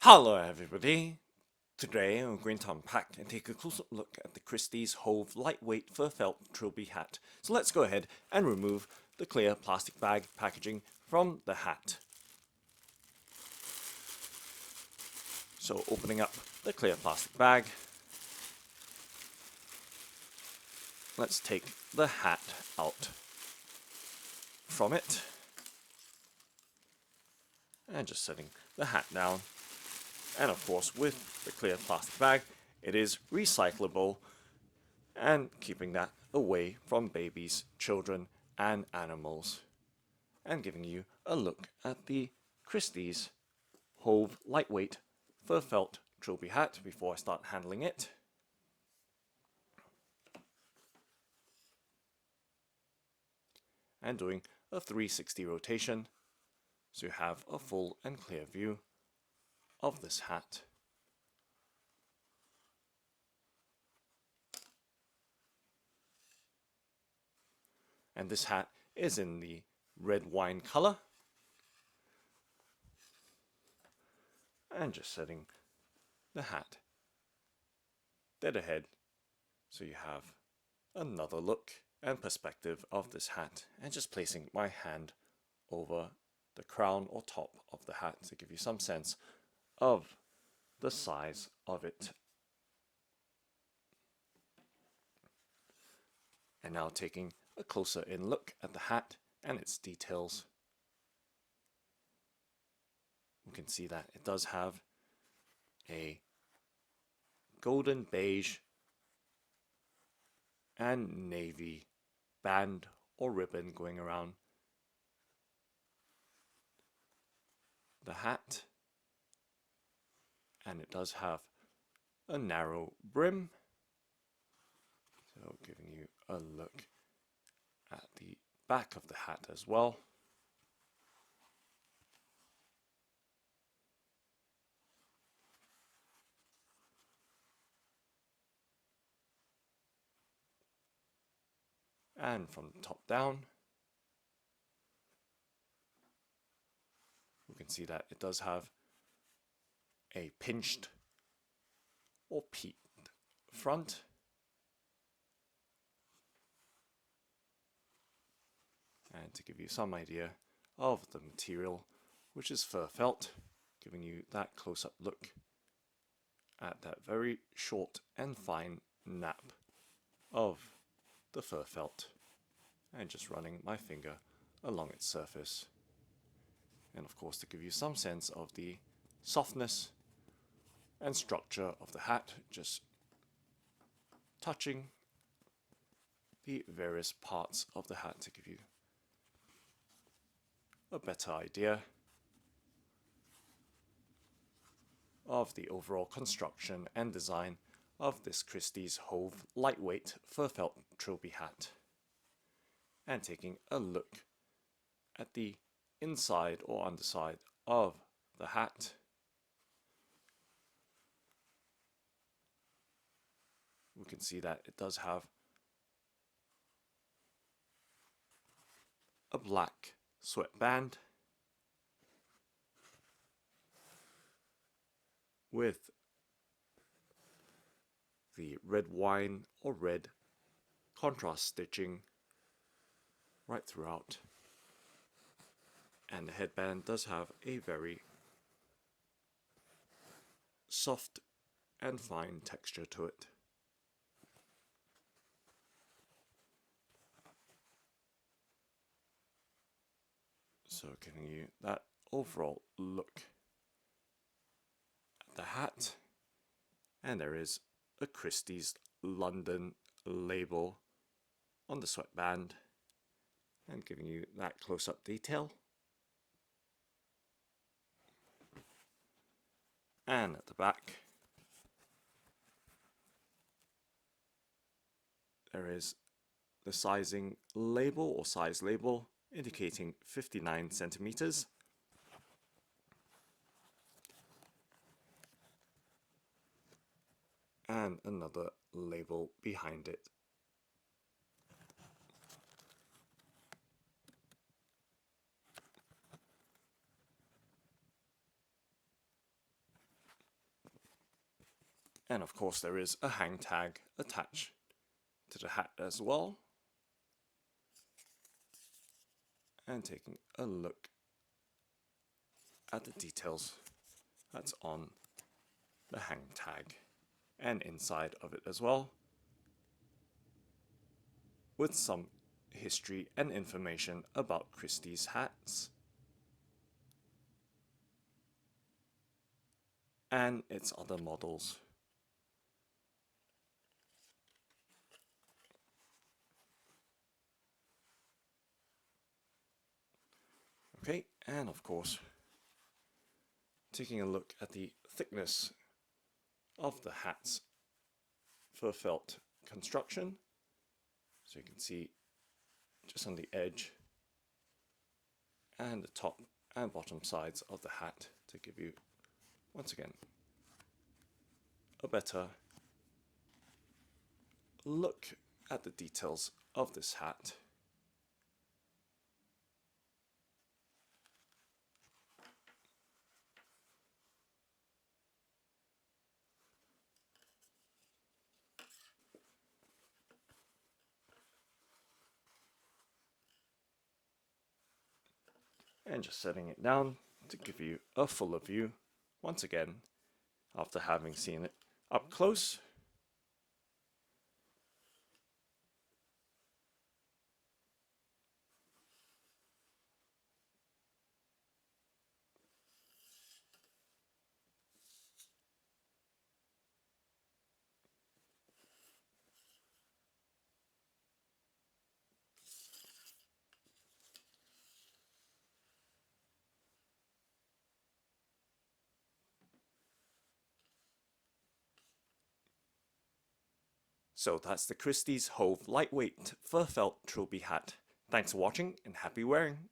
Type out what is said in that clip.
Hello everybody! Today I'm going to unpack and take a close look at the Christys Hove lightweight fur felt Trilby hat. So let's go ahead and remove the clear plastic bag packaging from the hat. So opening up the clear plastic bag, let's take the hat out from it and just setting the hat down. And of course, with the clear plastic bag, it is recyclable and keeping that away from babies, children, and animals. And giving you a look at the Christys Hove lightweight fur felt Trilby hat before I start handling it. And doing a 360 rotation so you have a full and clear view of this hat. And this hat is in the red wine color. And just setting the hat dead ahead so you have another look and perspective of this hat, and just placing my hand over the crown or top of the hat to give you some sense of the size of it. And now taking a closer in look at the hat and its details. You can see that it does have a golden beige and navy band or ribbon going around the hat, and it does have a narrow brim. So giving you a look at the back of the hat as well. And from the top down, you can see that it does have a pinched or peaked front. And to give you some idea of the material, which is fur felt, giving you that close-up look at that very short and fine nap of the fur felt, and just running my finger along its surface. And of course, to give you some sense of the softness and structure of the hat, just touching the various parts of the hat to give you a better idea of the overall construction and design of this Christys Hove lightweight fur felt Trilby hat. And taking a look at the inside or underside of the hat. We can see that it does have a black sweatband with the red wine or red contrast stitching right throughout. And the headband does have a very soft and fine texture to it. So giving you that overall look at the hat. And there is a Christys London label on the sweatband, and giving you that close-up detail. And at the back, there is the sizing label or size label indicating 59 centimeters. And another label behind it. And of course there is a hang tag attached to the hat as well. And taking a look at the details that's on the hang tag and inside of it as well, with some history and information about Christys hats and its other models. Okay, and of course, taking a look at the thickness of the hat's fur felt construction. So you can see just on the edge and the top and bottom sides of the hat to give you, once again, a better look at the details of this hat. And just setting it down to give you a fuller view, once again, after having seen it up close. So that's the Christys Hove lightweight fur felt Trilby hat. Thanks for watching and happy wearing!